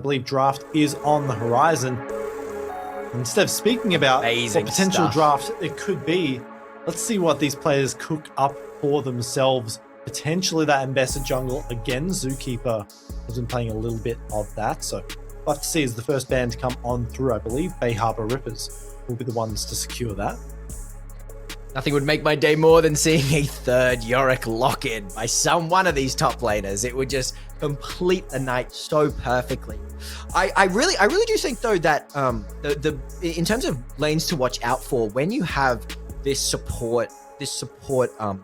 believe draft is on the horizon. Instead of speaking about Amazing what potential stuff. draft it could be, let's see what these players cook up for themselves. Potentially that invested jungle again. Zookeeper has been playing a little bit of that, so we'll have to see as the first band to come on through. I believe Bay Harbour Rippers will be the ones to secure that. Nothing would make my day more than seeing a third Yorick lock-in by one of these top laners. It would just complete the night so perfectly. I really do think though that in terms of lanes to watch out for, when you have this support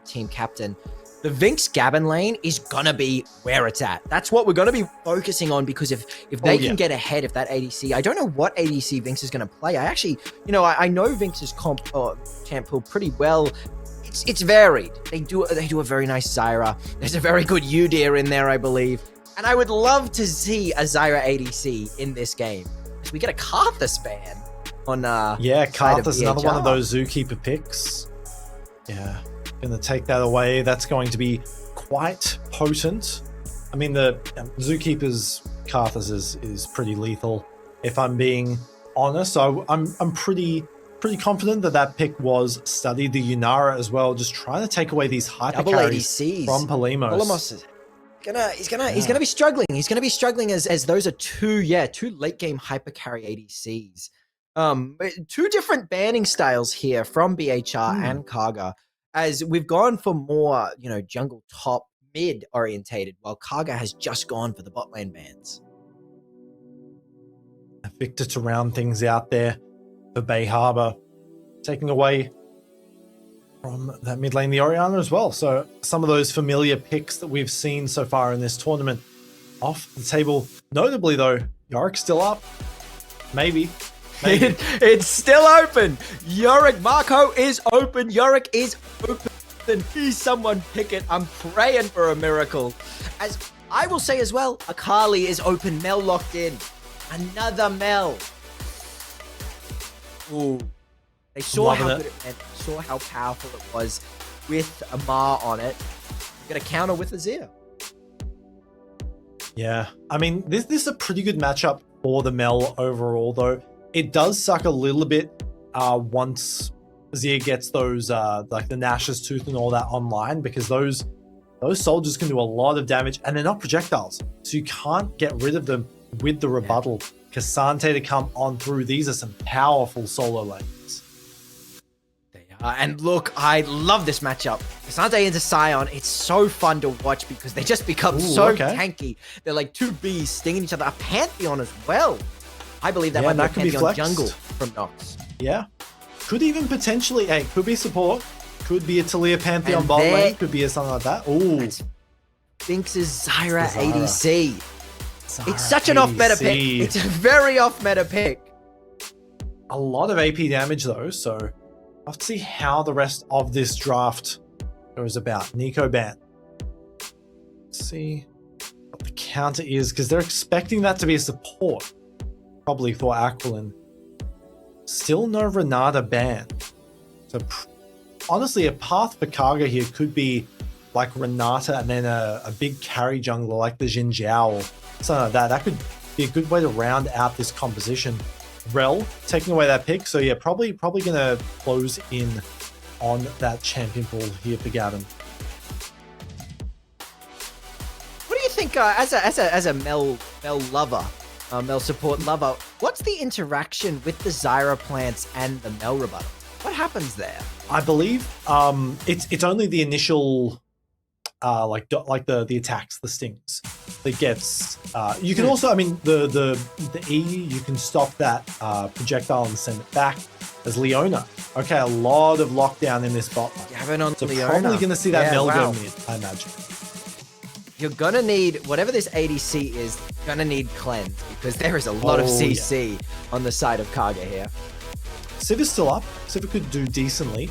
team captain, the Vinx Gavin lane is gonna be where it's at. That's what we're gonna be focusing on, because if they can get ahead of that ADC, I don't know what ADC Vinx is gonna play. I actually, I know Vinx's champ pool pretty well. It's varied. They do a very nice Zyra. There's a very good Udyr in there, I believe. And I would love to see a Zyra ADC in this game. We get a Karthus ban on Karthus, another one of those Zookeeper picks. Yeah. Going to take that away. That's going to be quite potent. I mean, the Zookeeper's Karthus is pretty lethal, if I'm being honest. So I'm pretty confident that pick was studied. The Yunara as well, just trying to take away these hyper carries from Polemos. He's gonna be struggling. He's gonna be struggling as those are two late game hyper carry ADCs. Two different banning styles here from BHR and KAGA, as we've gone for more, jungle top mid orientated, while KAGA has just gone for the bot lane bans. Victor to round things out there for Bay Harbour, taking away from that mid lane the Orianna as well. So some of those familiar picks that we've seen so far in this tournament off the table. Notably though, Yorick's still up. Maybe. It's still open. Yorick Marco is open. Yorick is open. Please someone pick it. I'm praying for a miracle. As I will say as well, Akali is open. Mel locked in. Another Mel. Ooh. They saw how good it went. Saw how powerful it was with Amar on it. Got a counter with Azir. Yeah. I mean, this is a pretty good matchup for the Mel overall, though. It does suck a little bit once Azir gets those like the Nash's Tooth and all that online, because those soldiers can do a lot of damage and they're not projectiles, so you can't get rid of them with the rebuttal. Cassante to come on through. These are some powerful solo lanes. They are. And look, I love this matchup. Cassante into Sion. It's so fun to watch because they just become tanky. They're like two bees stinging each other. A Pantheon as well. I believe that might be a Pantheon jungle from Nox. Yeah. Could even potentially, could be support. Could be a Talia Pantheon bot lane. Could be something like that. Ooh. Binx's Zyra ADC. It's such an off-meta pick. It's a very off-meta pick. A lot of AP damage though, so I'll have to see how the rest of this draft goes about. Nico ban. Let's see what the counter is, because they're expecting that to be a support. Probably for Aquilin. Still no Renata ban. So honestly, a path for KAGA here could be like Renata and then a big carry jungler like the Xin Zhao or something like that. That could be a good way to round out this composition. Rel taking away that pick. So yeah, probably gonna close in on that champion pool here for Gavin. What do you think as a Mel lover? Mel support lover, what's the interaction with the Zyra plants and the Mel rebuttal? What happens there? I believe it's only the initial like the attacks, the stings that gets you can also, I mean, the E, you can stop that projectile and send it back as Leona. Okay, a lot of lockdown in this bot. Gavin on so Leona. Probably gonna see that Mel go mid, I imagine. You're gonna need, whatever this ADC is, gonna need cleanse, because there is a lot of CC on the side of KAGA here. Civ is still up. Civ could do decently.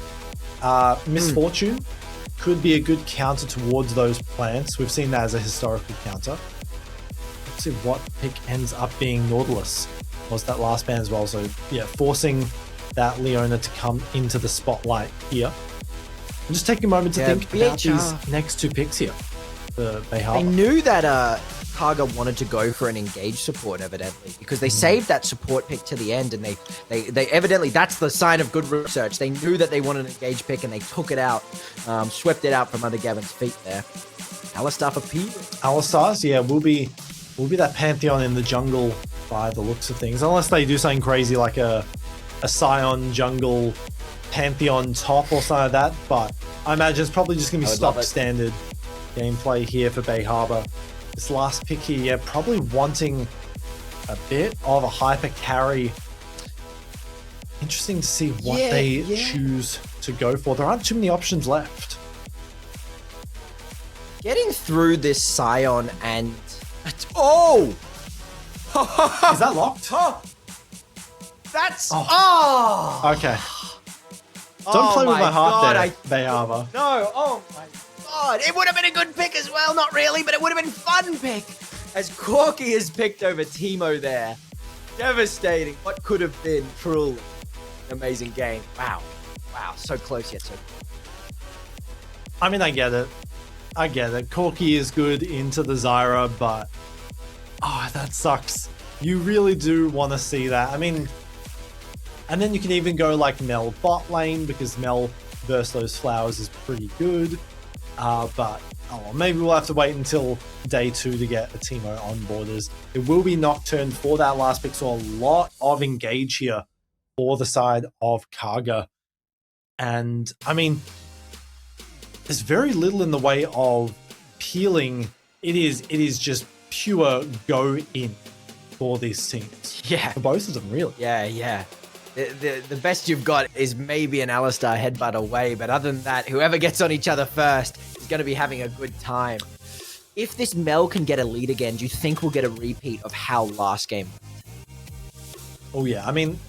Misfortune could be a good counter towards those plants. We've seen that as a historical counter. Let's see what pick ends up being. Nautilus was that last ban as well. So yeah, forcing that Leona to come into the spotlight here. I'm just taking a moment to think about these next two picks here. I knew that KAGA wanted to go for an engage support, evidently, because they saved that support pick to the end, and they evidently, that's the sign of good research. They knew that they wanted an engage pick, and they took it out, swept it out from under Gavin's feet there. Alistar for P. Alistar's, yeah, will be that Pantheon in the jungle by the looks of things, unless they do something crazy like a Scion jungle Pantheon top or something like that. But I imagine it's probably just gonna be stock standard gameplay here for Bay Harbor. This last pick here, yeah, probably wanting a bit of a hyper carry. Interesting to see what they choose to go for. There aren't too many options left. Getting through this Scion and... Oh! Is that locked? That's... Okay. Don't play with my heart there, Bay Harbor. No, oh my god. It would have been a good pick as well. Not really, but it would have been fun pick. As Corky is picked over Teemo there. Devastating. What could have been truly an amazing game. Wow. Wow, so close yet so close. I mean, I get it. Corky is good into the Zyra, but that sucks. You really do want to see that. I mean, and then you can even go like Mel bot lane, because Mel versus those flowers is pretty good. But maybe we'll have to wait until day 2 to get a Teemo on borders. It will be Nocturne for that last pick, so a lot of engage here for the side of KAGA. And I mean, there's very little in the way of peeling. It is just pure go in for these teams. Yeah. For both of them, really. Yeah. The best you've got is maybe an Alistar headbutt away, but other than that, whoever gets on each other first is going to be having a good time. If this Mel can get a lead again, do you think we'll get a repeat of how last game went? Oh yeah, I mean,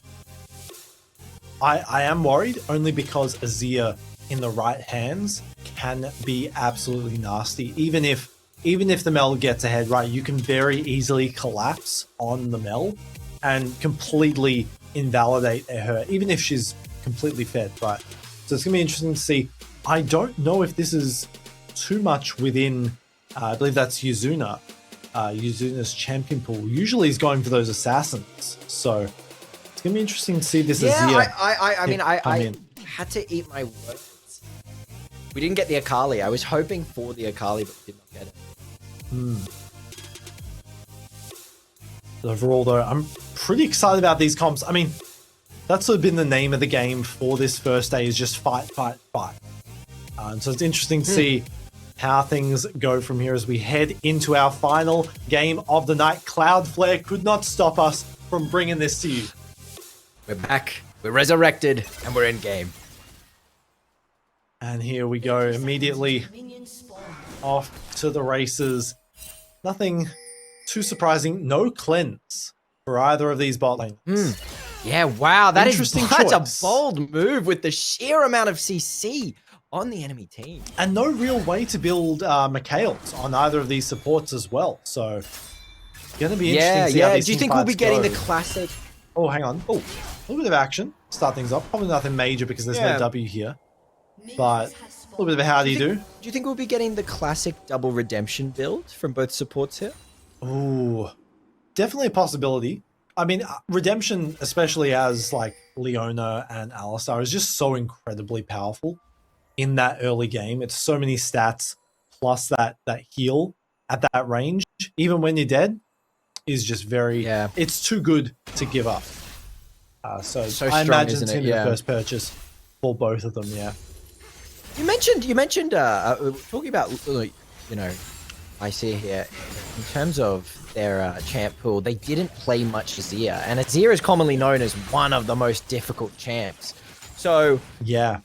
I am worried only because Azir in the right hands can be absolutely nasty. Even if the Mel gets ahead, right, you can very easily collapse on the Mel and completely invalidate her, even if she's completely fed, right? So it's gonna be interesting to see. I don't know if this is too much within, I believe that's Yuzuna. Yuzuna's champion pool. Usually he's going for those assassins. So it's gonna be interesting to see this Azir. I mean, I had to eat my words. We didn't get the Akali. I was hoping for the Akali, but did not get it. Overall, though, I'm pretty excited about these comps. I mean, that's sort of been the name of the game for this first day, is just fight. And so it's interesting to see how things go from here as we head into our final game of the night. Cloudflare could not stop us from bringing this to you. We're back, we're resurrected, and we're in game. And here we go, immediately off to the races. Nothing too surprising. No cleanse for either of these bot lanes. Yeah, wow, that's choice. a bold move with the sheer amount of CC on the enemy team. And no real way to build Mikhails on either of these supports as well. So, going to be interesting to see how these Do you think we'll be getting the classic? Oh, hang on. Oh, a little bit of action. Start things off. Probably nothing major because there's no W here. But a little bit of a how do you do. Do you think we'll be getting the classic double redemption build from both supports here? Ooh, definitely a possibility. I mean, redemption, especially as like Leona and Alistar, is just so incredibly powerful in that early game. It's so many stats plus that heal at that range, even when you're dead, is just very. Yeah. It's too good to give up. So I strong, imagine it's going to be the first purchase for both of them. Yeah. You mentioned talking about, you know, I see here in terms of their champ pool, they didn't play much Azir, and Azir is commonly known as one of the most difficult champs. So yeah,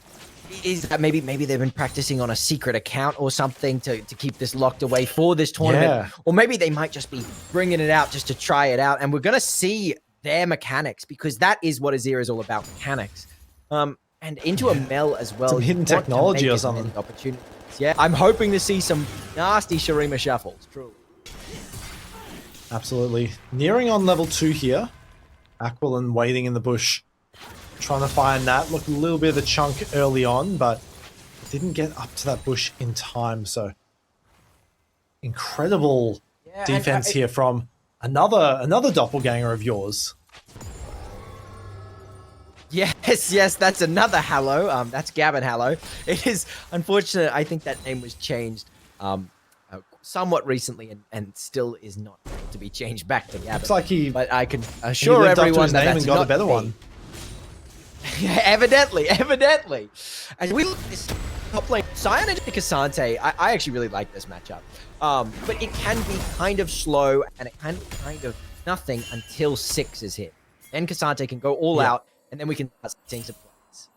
is that maybe they've been practicing on a secret account or something to keep this locked away for this tournament, or maybe they might just be bringing it out just to try it out, and we're gonna see their mechanics, because that is what Azir is all about, mechanics. And into a Mel as well. Some hidden technology or something. Opportunities. Yeah, I'm hoping to see some nasty Shurima shuffles, truly. Absolutely. Nearing on level 2 here. Aquilin waiting in the bush, trying to find that. Looked a little bit of a chunk early on, but didn't get up to that bush in time. So incredible Yeah, defense here from another doppelganger of yours. Yes, that's another Hallow. That's Gavin Hallow. It is unfortunate. I think that name was changed somewhat recently and still is not able to be changed back to Gavin. Looks like but I can assure everyone that that's got not a better me. one. Yeah, evidently. And we look at this top lane. Sion and Cassante, I actually really like this matchup. But it can be kind of slow and it can be kind of nothing until 6 is hit. Then Cassante can go all out and then we can start seeing some plays.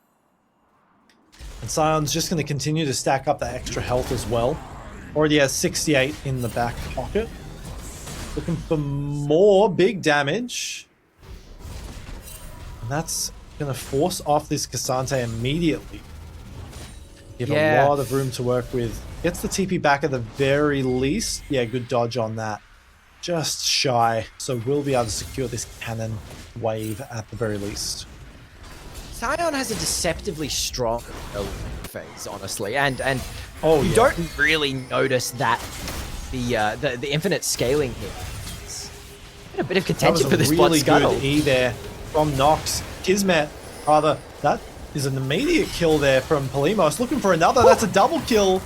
And Sion's just going to continue to stack up that extra health as well. Already has 68 in the back pocket. Looking for more big damage. And that's going to force off this Cassante immediately. Give a lot of room to work with. Gets the TP back at the very least. Yeah, good dodge on that. Just shy. So we'll be able to secure this cannon wave at the very least. Sion has a deceptively strong early phase, honestly, and you don't really notice that the infinite scaling here. It's been a bit of contention for this really Blood Scuttle. Good E there from Nox. Kismet, rather, that is an immediate kill there from Polimos. Looking for another. That's a double kill.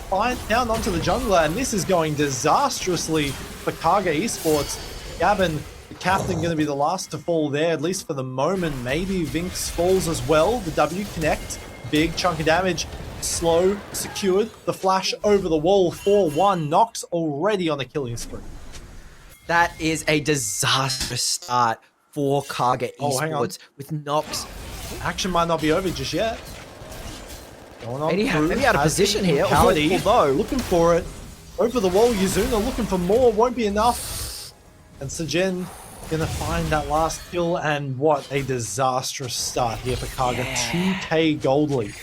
Fine, down onto the jungler, and this is going disastrously for KAGA Esports. Gavin, the captain, going to be the last to fall there, at least for the moment. Maybe Vinx falls as well. The W connect, big chunk of damage. Slow, secured, the flash over the wall, 4-1. Nox already on a killing spree. That is a disastrous start for KAGA Esports with Nox. Action might not be over just yet. Going on maybe out of position here, although looking for it. Over the wall, Yuzuna looking for more, won't be enough. And Sajin gonna find that last kill, and what a disastrous start here for KAGA. 2k gold lead.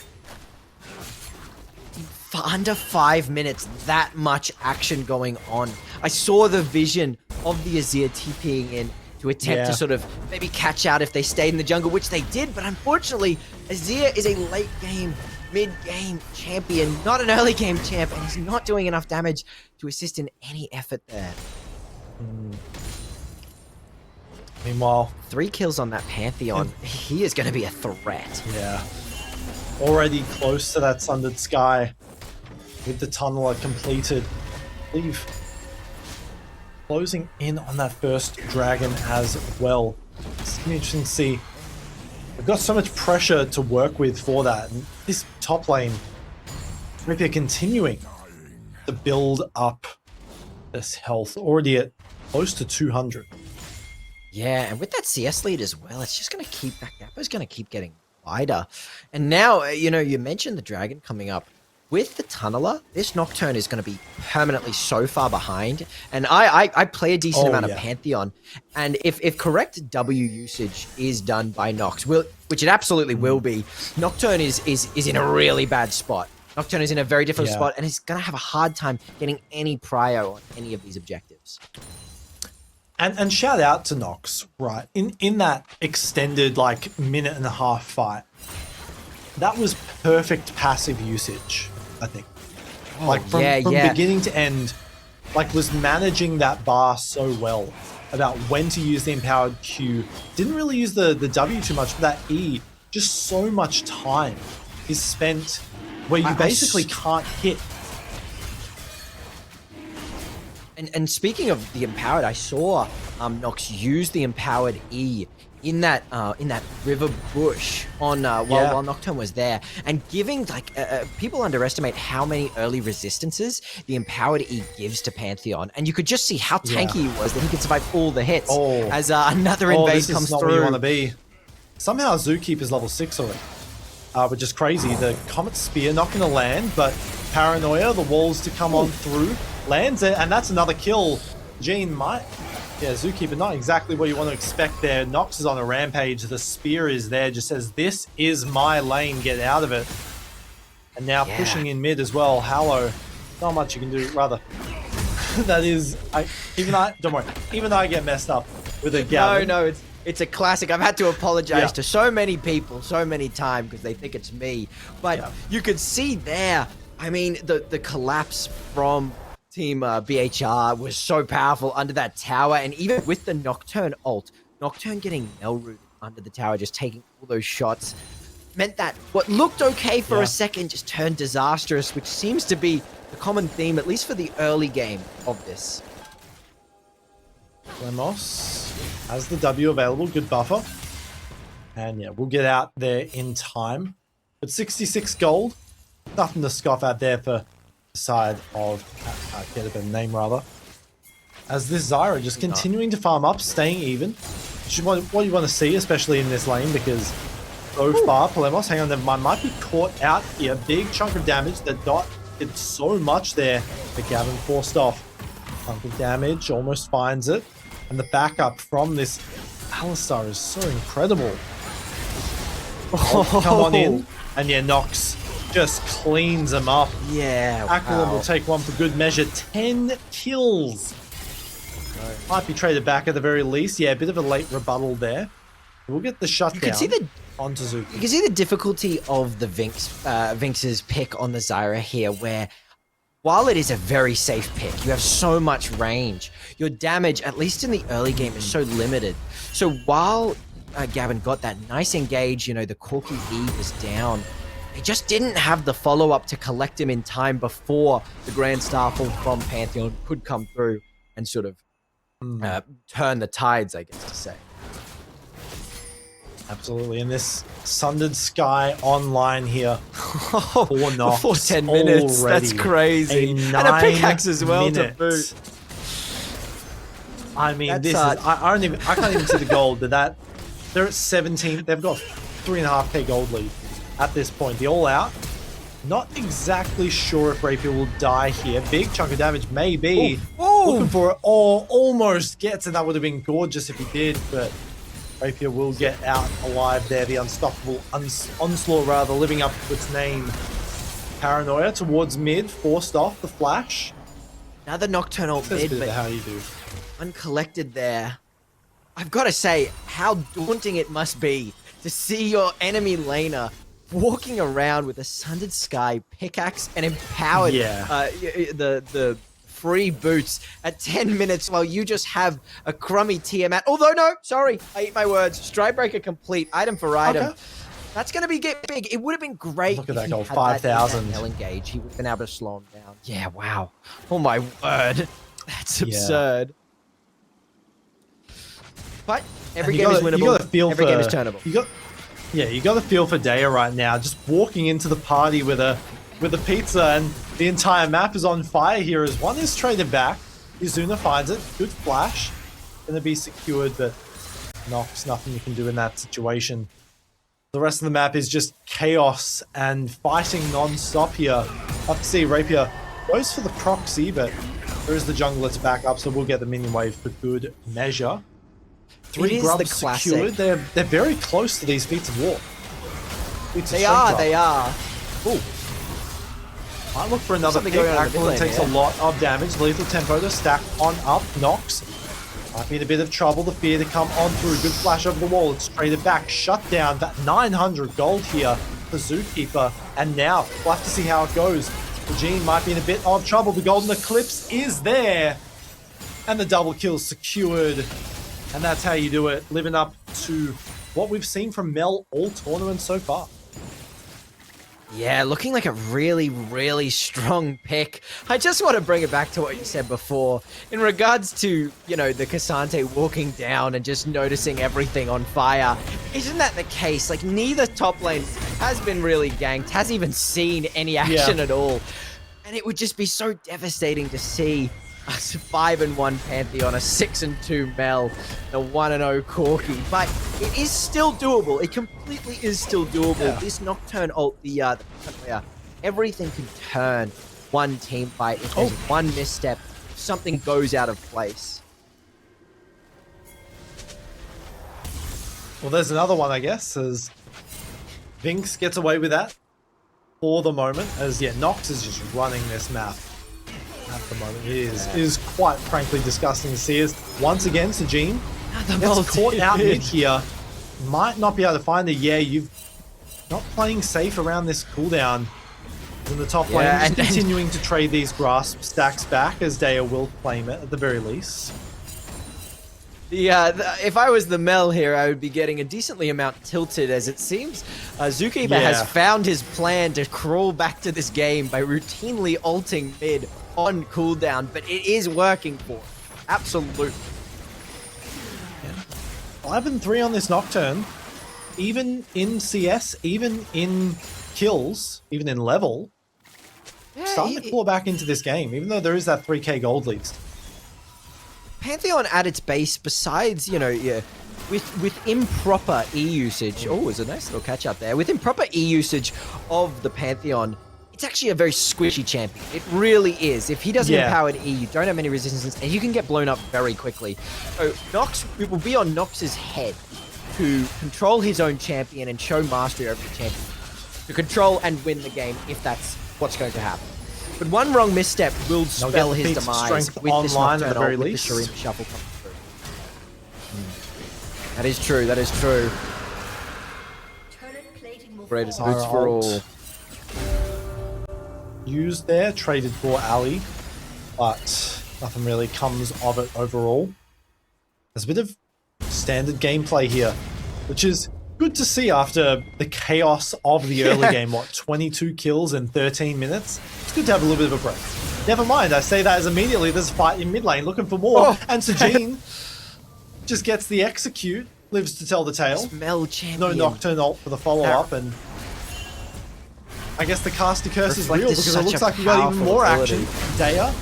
For under 5 minutes, that much action going on. I saw the vision of the Azir TPing in to attempt to sort of maybe catch out if they stayed in the jungle, which they did, but unfortunately, Azir is a late game, mid-game champion, not an early game champ, and he's not doing enough damage to assist in any effort there. Meanwhile, 3 kills on that Pantheon. He is going to be a threat. Yeah. Already close to that Sundered Sky with the tunneler completed. I believe closing in on that first dragon as well. It's gonna be interesting to see. We've got so much pressure to work with for that. And this top lane, Rapier continuing to build up this health, already at close to 200. Yeah, and with that CS lead as well, it's just going to keep, that gap is going to keep getting wider. And now, you know, you mentioned the dragon coming up. With the tunneler, this Nocturne is going to be permanently so far behind. And I play a decent amount of Pantheon. And if correct W usage is done by Nox, which it absolutely will be, Nocturne is in a really bad spot. Nocturne is in a very different spot and is going to have a hard time getting any prio on any of these objectives. And shout out to Nox, right? In that extended like minute and a half fight, that was perfect passive usage, I think. Like from beginning to end, like was managing that bar so well about when to use the empowered Q. Didn't really use the W too much, but that E, just so much time is spent where you basically can't hit. And speaking of the empowered, I saw Nox use the empowered E in that river bush on while Nocturne was there, and giving like people underestimate how many early resistances the empowered E gives to Pantheon, and you could just see how tanky he was, that he could survive all the hits as another invade this comes is not through. Where you want to be. Somehow Zookeeper's level 6 already, which is crazy. The Comet Spear not going to land, but Paranoia, the walls to come on through, lands it, and that's another kill. Gene might... Yeah, Zookeeper, not exactly what you want to expect there. Nox is on a rampage. The spear is there, just says, this is my lane, get out of it. And now pushing in mid as well. Hallow, not much you can do, rather. That is... don't worry, even I get messed up with a Gavin. No, it's a classic. I've had to apologize to so many people so many times because they think it's me. But you could see there, I mean, the collapse from Team BHR was so powerful under that tower, and even with the Nocturne ult, Nocturne getting Melrooted under the tower, just taking all those shots, meant that what looked okay for a second just turned disastrous, which seems to be the common theme, at least for the early game of this. Lemos has the W available, good buffer. And yeah, we'll get out there in time. But 66 gold, nothing to scoff at there for the side of, get a better name rather. As this Zyra just continuing to farm up, staying even. Which is what you want to see, especially in this lane, because so far, Polemos, hang on, they might be caught out here. Big chunk of damage. The dot did so much there, but Gavin forced off. Chunk of damage, almost finds it. And the backup from this Alistar is so incredible. Oh, come on in. And yeah, Nox just cleans him up. Yeah, Aquilon will take one for good measure. 10 kills. Might be traded back at the very least. Yeah, a bit of a late rebuttal there. We'll get the shutdown. You can see the on Suzuki. You can see the difficulty of the Vinx's pick on the Zyra here, where while it is a very safe pick, you have so much range. Your damage, at least in the early game, is so limited. So while Gavin got that nice engage, you know, the Corki E was down, they just didn't have the follow-up to collect him in time before the Grand Starfall from Pantheon could come through and sort of turn the tides, I guess to say. Absolutely, and this Sundered Sky online here. For Nox. For 10 minutes, already. That's crazy. And a pickaxe as well to boot. I mean, this is, I can't even see the gold, but they're at 17. They've got 3.5k gold lead at this point. The all out. Not exactly sure if Rapier will die here. Big chunk of damage, maybe. Looking for it. Oh, almost gets it. That would have been gorgeous if he did, but Rapier will get out alive there. The unstoppable onslaught, rather, living up to its name. Paranoia towards mid, forced off the flash. Another Nocturnal mid, but how you do. Uncollected there. I've got to say, how daunting it must be to see your enemy laner walking around with a Sundered Sky pickaxe and empowered the free boots at 10 minutes while you just have a crummy Tiamat. Although, no, sorry, I eat my words. Strikebreaker complete, item for item. Okay. That's going to get big. It would have been great. Look at that goal, 5,000. Hell engage. He would have been able to slow him down. Yeah, wow. Oh my word. That's absurd. But every game is winnable. Every game is turnable. You got a feel for Daya right now. Just walking into the party with a pizza, and the entire map is on fire here as one is traded back. Izuna finds it. Good flash. Gonna be secured, but Nox, nothing you can do in that situation. The rest of the map is just chaos and fighting non-stop here. Up to see Rapier goes for the proxy, but there is the jungler to back up, so we'll get the minion wave for good measure. 3 grubs secured. They're very close to these feats of war. They are. Ooh. Might look for another pick. Aquilon takes a lot of damage. Lethal tempo to stack on up. Nox might be in a bit of trouble. The fear to come on through. Good flash over the wall. It's traded back. Shut down. That 900 gold here for Zookeeper. And now we'll have to see how it goes. Eugene might be in a bit of trouble. The Golden Eclipse is there. And the double kill secured. And that's how you do it, living up to what we've seen from Mel all tournament so far. Yeah, looking like a really, really strong pick. I just want to bring it back to what you said before. In regards to, you know, the Cassante walking down and just noticing everything on fire. Isn't that the case? Like, neither top lane has been really ganked, hasn't even seen any action at all. And it would just be so devastating to see a 5-1 Pantheon, a 6-2 Mel, a 1-0 Corki, but it is still doable. It completely is still doable. Yeah. This Nocturne ult, the everything can turn one team fight if there's one misstep, if something goes out of place. Well, there's another one, I guess, as Vinx gets away with that for the moment, as Nox is just running this map. At the moment, it is quite frankly disgusting to see as once again Sajin gets caught out mid here. Might not be able to find it. Yeah, you've not playing safe around this cooldown. In the top Yeah, lane, just and- continuing to trade these grasp stacks back as Daya will claim it at the very least. Yeah, if I was the Mel here, I would be getting a decently amount tilted, as it seems Zookeeper has found his plan to crawl back to this game by routinely ulting mid on cooldown, but it is working for him. Absolutely. 5-3 on this Nocturne. Even in CS, even in kills, even in level, starting to claw back into this game, even though there is that 3k gold lead. Pantheon at its base, besides, you know, with improper E usage, oh, it's a nice little catch up there. With improper E usage of the Pantheon, it's actually a very squishy champion. It really is. If he doesn't empower an E, you don't have any resistance, and you can get blown up very quickly. So Nox, it will be on Nox's head to control his own champion and show mastery over the champion, to control and win the game if that's what's going to happen. But one wrong misstep will spell his demise with this Nocturne ult, with the Shurima Shuffle coming through. That is true, that is true. Greatest boots for all. Used there, traded for Ali, but nothing really comes of it overall. There's a bit of standard gameplay here, which is good to see after the chaos of the early game. What, 22 kills in 13 minutes? It's good to have a little bit of a break. Never mind, I say that as immediately there's a fight in mid lane looking for more, and Sajin just gets the execute, lives to tell the tale. Smell champion. No Nocturne ult for the follow-up, and I guess the caster curse is real because it looks like we got even more action. Daya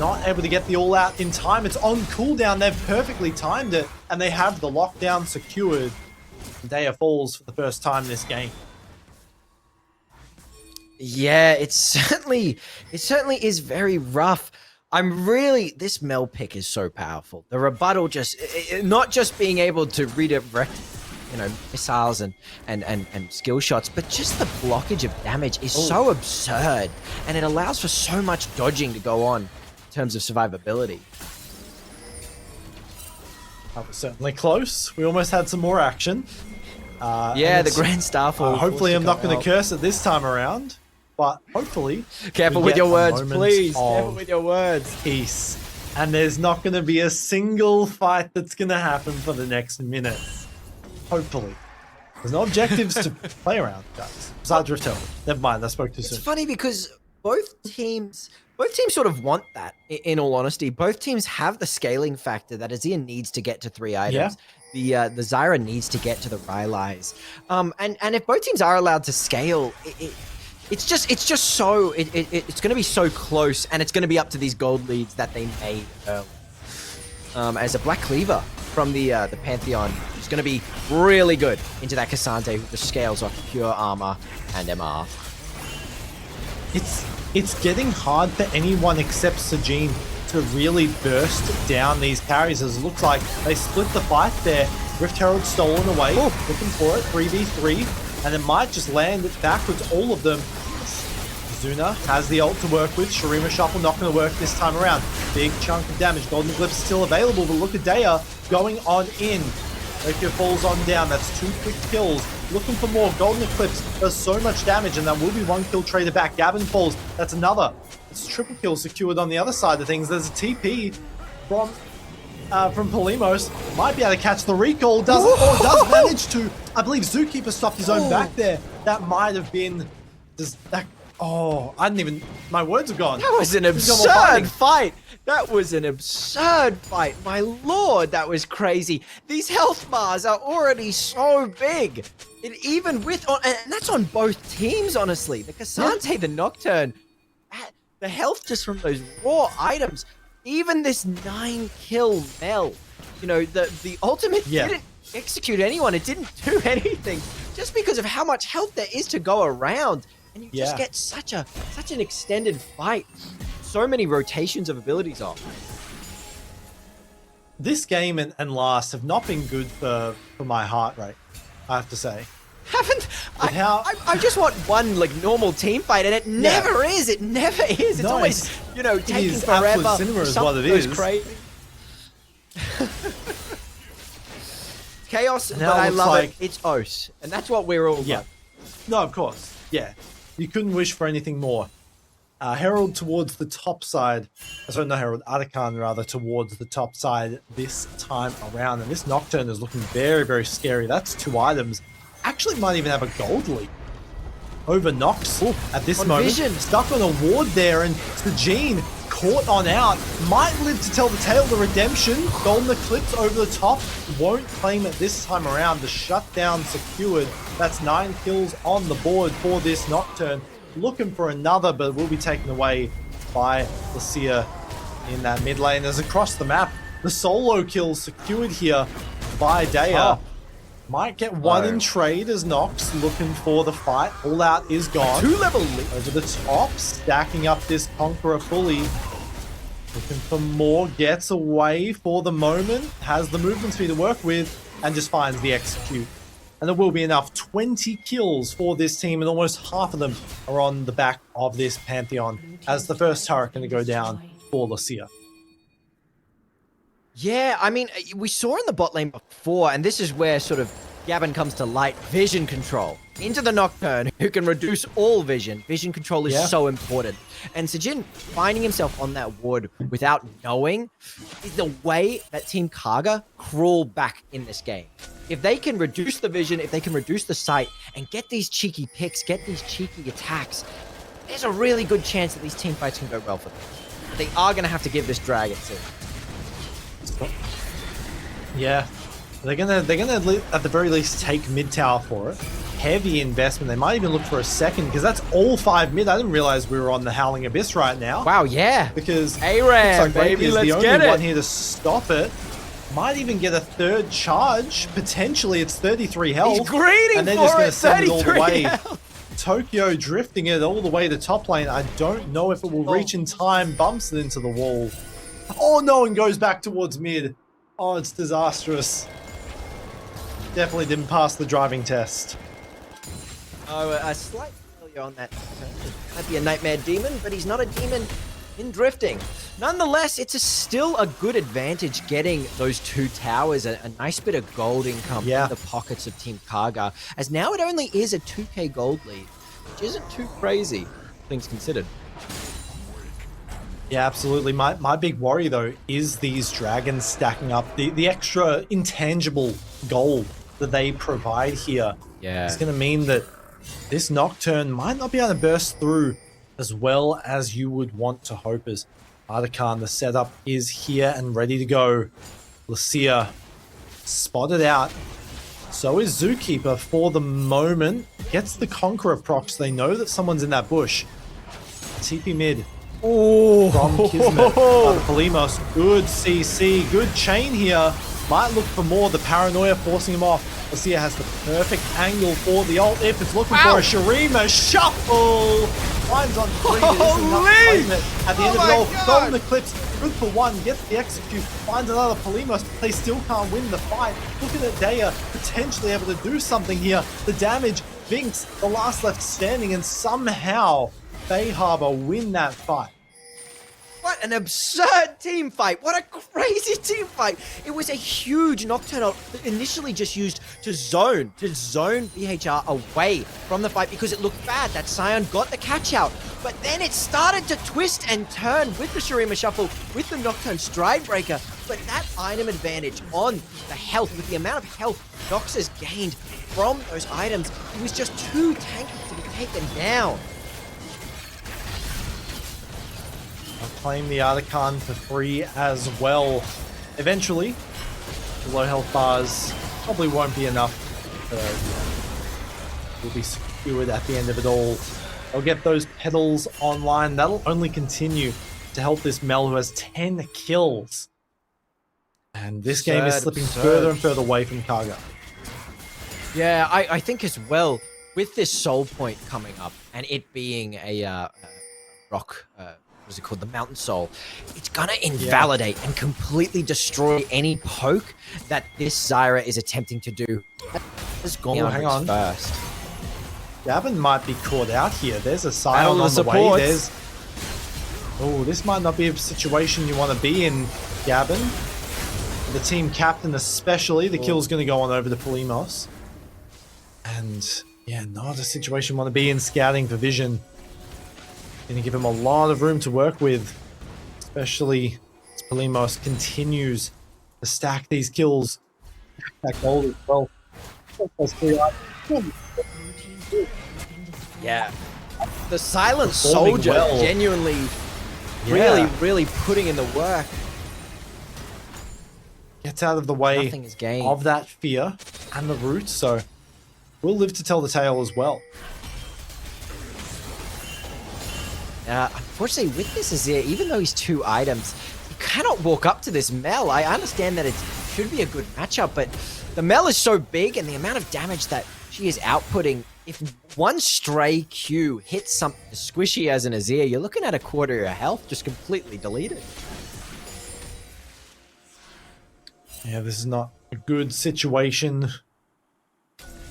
not able to get the all out in time. It's on cooldown. They've perfectly timed it, and they have the lockdown secured. Daya falls for the first time this game. Yeah, it certainly is very rough. This Mel pick is so powerful. The rebuttal not just being able to redirect, you know, missiles and skill shots, but just the blockage of damage is so absurd, and it allows for so much dodging to go on in terms of survivability. That was certainly close. We almost had some more action. Yeah, the Grand Starfall. Hopefully I'm not going to curse it this time around, but hopefully... Careful with your words, please. Careful with your words. Peace. And there's not going to be a single fight that's going to happen for the next minute. Hopefully. There's no objectives to play around, guys. Besides Rift Herald. Never mind, I spoke too soon. It's funny because both teams sort of want that, in all honesty. Both teams have the scaling factor that Azir needs to get to 3 items. The Zyra needs to get to the Rylai's. And if both teams are allowed to scale, it's just so it's going to be so close, and it's going to be up to these gold leads that they made early. As a Black Cleaver from the Pantheon is going to be really good into that Cassandre with the scales off pure armor and MR. It's getting hard for anyone except Sajin to really burst down these carries, as it looks like they split the fight there. Rift Herald stolen away, looking for it, 3v3, and it might just land it backwards, all of them. Zuna has the ult to work with. Shurima Shuffle not going to work this time around. Big chunk of damage. Golden Eclipse still available, but look at Daya going on in. Rapier falls on down. That's 2 quick kills. Looking for more. Golden Eclipse does so much damage, and that will be 1 kill traded back. Gavin falls. That's another. It's a triple kill secured on the other side of things. There's a TP from Polimos. Might be able to catch the recall. Does manage to. I believe Zookeeper stopped his own back there. That might have been. I didn't even. My words are gone. That was an absurd fight. That was an absurd fight. My lord, that was crazy. These health bars are already so big. Even with, and that's on both teams, honestly. The Cassandre, the Nocturne, the health just from those raw items. Even this 9-kill Mel, you know, the ultimate didn't execute anyone. It didn't do anything, just because of how much health there is to go around. And you just get such an extended fight. So many rotations of abilities off. This game and last have not been good for my heart rate, I have to say. I just want one like normal team fight, and it never is. It never is. It's always, you know, taking forever. Absolute cinema is what it is. Crazy. Chaos, but I love it. It's Os, and that's what we're all about. No, of course. Yeah. You couldn't wish for anything more. Herald towards the top side. Sorry, not Herald, Atakan rather, towards the top side this time around. And this Nocturne is looking very, very scary. That's 2 items. Actually might even have a gold lead over Nox at this moment. Vision. Stuck on a ward there, and Sajin caught on out. Might live to tell the tale of the redemption. Golden Eclipse over the top. Won't claim it this time around. The shutdown secured. That's 9 kills on the board for this Nocturne. Looking for another, but will be taken away by Lucia in that mid lane. As across the map, the solo kill secured here by Daya. Might get one in trade as Nox looking for the fight. All Out is gone. 2-level lead. Over the top, stacking up this Conqueror fully. Looking for more, gets away for the moment. Has the movement speed to work with, and just finds the execute. And there will be enough 20 kills for this team, and almost half of them are on the back of this Pantheon as the first turret going to go down for Lucia. Yeah, I mean, we saw in the bot lane before, and this is where sort of Gavin comes to light. Vision control into the Nocturne, who can reduce all vision. Vision control is so important. And Sajin finding himself on that ward without knowing is the way that Team KAGA crawl back in this game. If they can reduce the vision, if they can reduce the sight, and get these cheeky picks, get these cheeky attacks, there's a really good chance that these team fights can go well for them. But they are going to have to give this dragon to. Yeah, they're gonna at the very least take mid tower for it. Heavy investment. They might even look for a second, because that's all 5 mid. I didn't realize we were on the Howling Abyss right now. Wow, yeah. Because ARAM, baby, is let's the only get it. one here to stop it. Might even get a third charge. Potentially, it's 33 health. He's greedy and they're for just going it, to send it all the 33 way. health. Tokyo drifting it all the way to top lane. I don't know if it will reach in time. Bumps it into the wall. Oh no, and goes back towards mid. Oh, it's disastrous. Definitely didn't pass the driving test. Oh, a slight failure on that. Might be a Nightmare Demon, but he's not a demon in drifting. Nonetheless, it's still a good advantage getting those 2 towers, a nice bit of gold income in the pockets of Team KAGA, as now it only is a 2k gold lead, which isn't too crazy, things considered. Yeah, absolutely. My big worry, though, is these dragons stacking up. The extra intangible gold that they provide here is going to mean that this Nocturne might not be able to burst through as well as you would want to hope. As Atakan, the setup is here and ready to go. Lucia spotted out. So is Zookeeper for the moment. Gets the Conqueror procs. They know that someone's in that bush. TP mid. Oh, From Kismet. Polimos. Good CC. Good chain here. Might look for more. The paranoia forcing him off. Lucia has the perfect angle for the ult. If it's looking for a Shurima shuffle. Finds on 3. At the end of it all, Golden Eclipse, good for 1, gets the execute, finds another Polimos. They still can't win the fight. Looking at Daya, potentially able to do something here. The damage, Vinx, the last left standing, and somehow they Harbour win that fight. What an absurd team fight. What a crazy team fight. It was a huge Nocturne initially just used to zone BHR away from the fight because it looked bad that Sion got the catch out. But then it started to twist and turn with the Shurima Shuffle, with the Nocturne Stride Breaker. But that item advantage on the health, with the amount of health Nox has gained from those items, it was just too tanky to be taken down. I'll claim the Atakan for free as well. Eventually, the low health bars probably won't be enough. Will be secured at the end of it all. They'll get those pedals online. That'll only continue to help this Mel, who has 10 kills. And this game is slipping further and further away from KAGA. Yeah, I think as well, with this soul point coming up and it being a rock, what is it called? The Mountain Soul. It's gonna invalidate and completely destroy any poke that this Zyra is attempting to do. Has gone hang on. First. Gavin might be caught out here. There's a Sion on the way. Oh, this might not be a situation you want to be in, Gavin. The team captain especially. The kill's going to go on over to Polimos. And Yeah, not a situation you want to be in scouting for Vision. Going to give him a lot of room to work with, especially as Palimos continues to stack these kills. That goal as well. Yeah. The Silent Performing Soldier well. genuinely, Yeah. really putting in the work. Gets out of the way Nothing is gained. of that fear and the root, so we'll live to tell the tale as well. Unfortunately, with this Azir, even though he's 2 items, you cannot walk up to this Mel. I understand that it should be a good matchup, but the Mel is so big and the amount of damage that she is outputting, if one stray Q hits something as squishy as an Azir, you're looking at a quarter of your health just completely deleted. Yeah, this is not a good situation.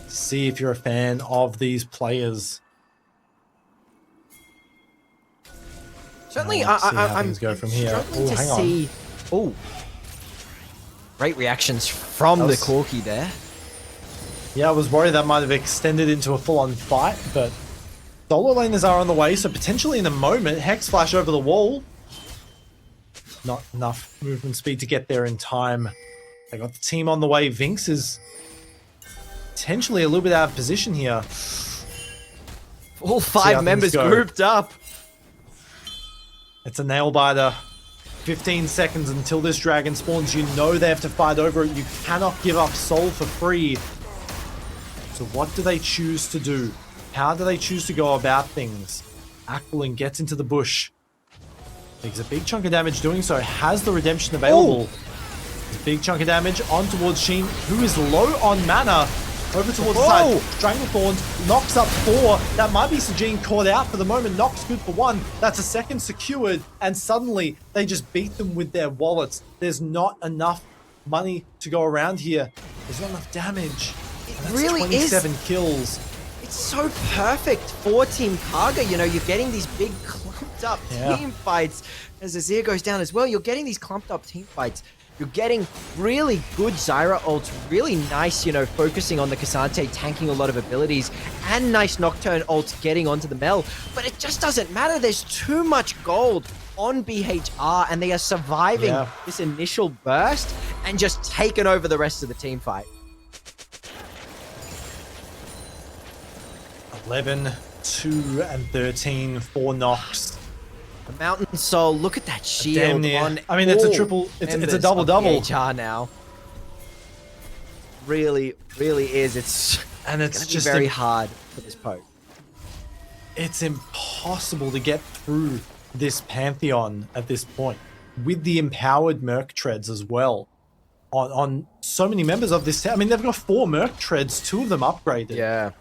See if you're a fan of these players. Certainly, Let's see how I'm things go from here. struggling Oh, to hang on. see. Oh, great reactions from That the was- Corki there. Yeah, I was worried that might have extended into a full-on fight, but solo laners are on the way, so potentially in a moment, Hex Flash over the wall. Not enough movement speed to get there in time. They got the team on the way. Vinx is potentially a little bit out of position here. All how 5 things members go. grouped up. It's a nail biter. 15 seconds until this dragon spawns. You know they have to fight over it. You cannot give up soul for free. So what do they choose to do? How do they choose to go about things? Aquilin gets into the bush. Takes a big chunk of damage doing so. Has the redemption available. A big chunk of damage on towards Sheen, who is low on mana. Over towards the side. Stranglethorns knocks up 4. That might be Sajin caught out for the moment. Knocks good for 1. That's a second secured. And suddenly they just beat them with their wallets. There's not enough money to go around here. There's not enough damage. And that's really is. 27 kills. It's so perfect for Team KAGA. You know, you're getting these big clumped up Yeah. team fights. As Azir goes down as well, you're getting these clumped up team fights. You're getting really good Zyra ults, really nice, you know, focusing on the Cassante, tanking a lot of abilities, and nice Nocturne ults getting onto the Mel. But it just doesn't matter. There's too much gold on BHR, and they are surviving this initial burst and just taking over the rest of the team fight. 11, 2, and 13 for Nox. The Mountain Soul, look at that shield Damn near. on I mean, it's a all triple, it's a members of double-double. BHR now. Really is. It's And it's gonna be just very hard for this poke. it's impossible to get through this Pantheon at this point with the empowered Merc Treads as well on so many members of this. I mean, they've got 4 Merc Treads, 2 of them upgraded. Yeah.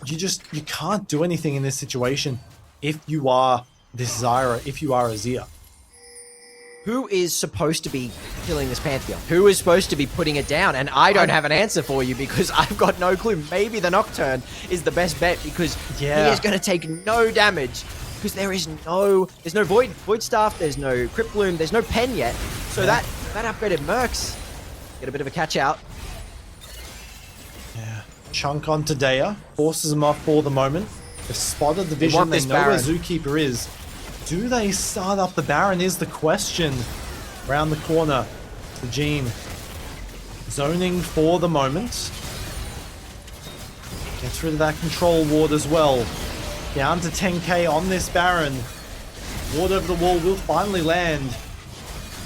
You can't do anything in this situation if you are this Zyra, if you are Azir. Who is supposed to be killing this Pantheon? Who is supposed to be putting it down? And I don't have an answer for you because I've got no clue. Maybe the Nocturne is the best bet because he is going to take no damage because there's no Void Staff, there's no Crypt Bloom, there's no Pen yet. So that upgraded Mercs get a bit of a catch out. Yeah. Chunk onto Daya, forces him off for the moment. They've spotted the vision, they this know Baron. where Zookeeper is. Do they start up the Baron is the question. Round the corner, the Gene. Zoning for the moment. Gets rid of that control ward as well. Down to 10k on this Baron. Ward over the wall will finally land.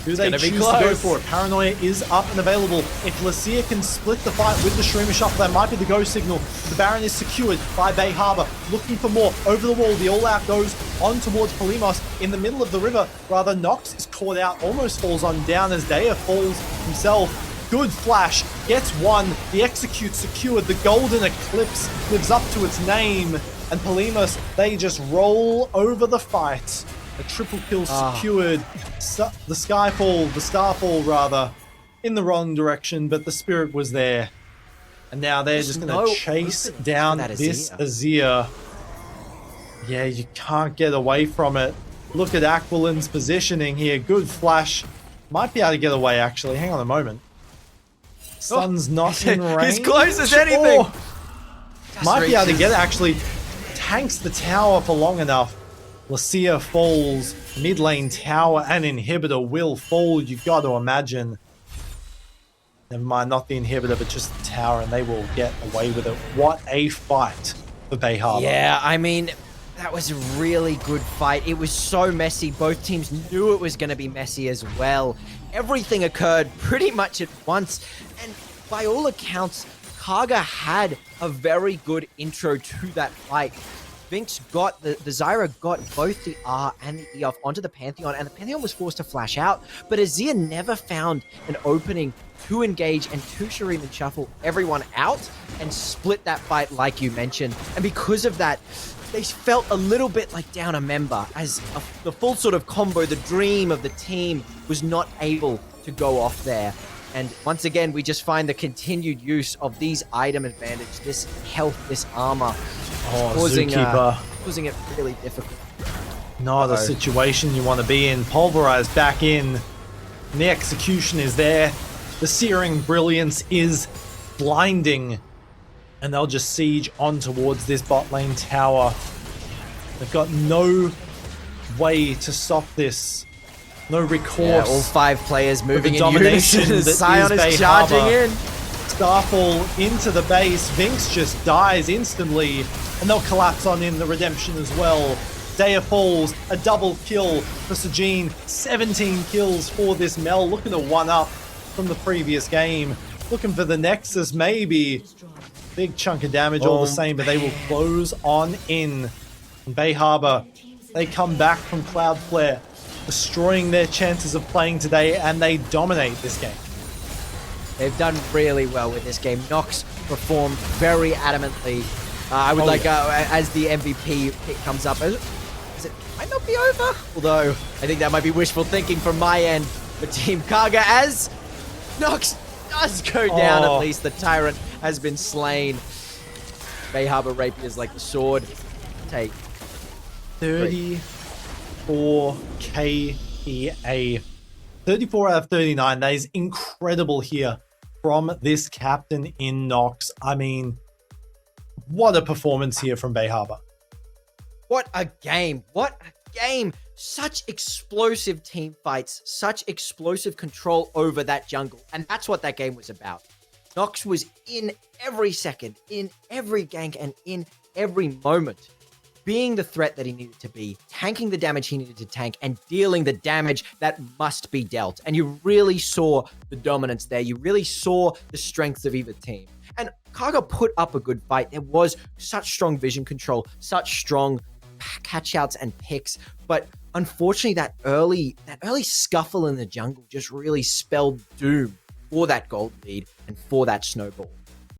Do they choose to go for it? Paranoia is up and available. If Lucia can split the fight with the Streamer Shuffle, that might be the go signal. The Baron is secured by Bay Harbor. Looking for more. Over the wall, the all-out goes on towards Palimos. In the middle of the river, rather, Nox is caught out. Almost falls on down as Daya falls himself. Good flash. Gets 1. The execute secured. The Golden Eclipse lives up to its name. And Palimos, they just roll over the fight. A triple kill secured. The Starfall rather, in the wrong direction, but the spirit was there. And now they're just going to chase down this Azir. Yeah, you can't get away from it. Look at Aquilin's positioning here. Good flash. Might be able to get away, actually. Hang on a moment. Sun's not in range. He's close as anything. Might be able to get it, actually. Tanks the tower for long enough. Lucia falls. Mid lane tower and inhibitor will fall, you've got to imagine. Never mind, not the inhibitor, but just the tower, and they will get away with it. What a fight for Bay Harbor. Yeah, I mean, that was a really good fight. It was so messy. Both teams knew it was going to be messy as well. Everything occurred pretty much at once. And by all accounts, KAGA had a very good intro to that fight. Vinx got, the Zyra got both the R and the E off onto the Pantheon, and the Pantheon was forced to flash out, but Azir never found an opening to engage and to Shireen and shuffle everyone out and split that fight like you mentioned. And because of that, they felt a little bit like down a member, as the full sort of combo, the dream of the team, was not able to go off there. And once again, we just find the continued use of these item advantage, this health, this armor, causing it really difficult. Not the situation you want to be in. Pulverized back in. And the execution is there. The searing brilliance is blinding. And they'll just siege on towards this bot lane tower. They've got no way to stop this. No recourse. Yeah, all 5 players moving in domination. unison. Sion is charging in. Starfall into the base. Vinx just dies instantly. And they'll collapse on in the redemption as well. Daya falls. A double kill for Sajin. 17 kills for this Mel. Looking to one up from the previous game. Looking for the Nexus maybe. Big chunk of damage all the same, but they will close on in. And Bay Harbor, they come back from Cloudflare, destroying their chances of playing today, and they dominate this game. They've done really well with this game. Nox performed very adamantly. I would as the MVP pick comes up, as it might not be over, although I think that might be wishful thinking from my end. But Team KAGA, as Nox does go down, at least the Tyrant has been slain. Bay Harbor Rapiers like the sword. Take 34 KEA. 34 out of 39. That is incredible here from this captain in Nox. I mean, what a performance here from Bay Harbor. What a game. What a game. Such explosive team fights, such explosive control over that jungle. And that's what that game was about. Nox was in every second, in every gank, and in every moment, being the threat that he needed to be, tanking the damage he needed to tank, and dealing the damage that must be dealt. And you really saw the dominance there. You really saw the strengths of either team. And KAGA put up a good fight. There was such strong vision control, such strong catch-outs and picks, but unfortunately that early scuffle in the jungle just really spelled doom for that gold lead and for that snowball.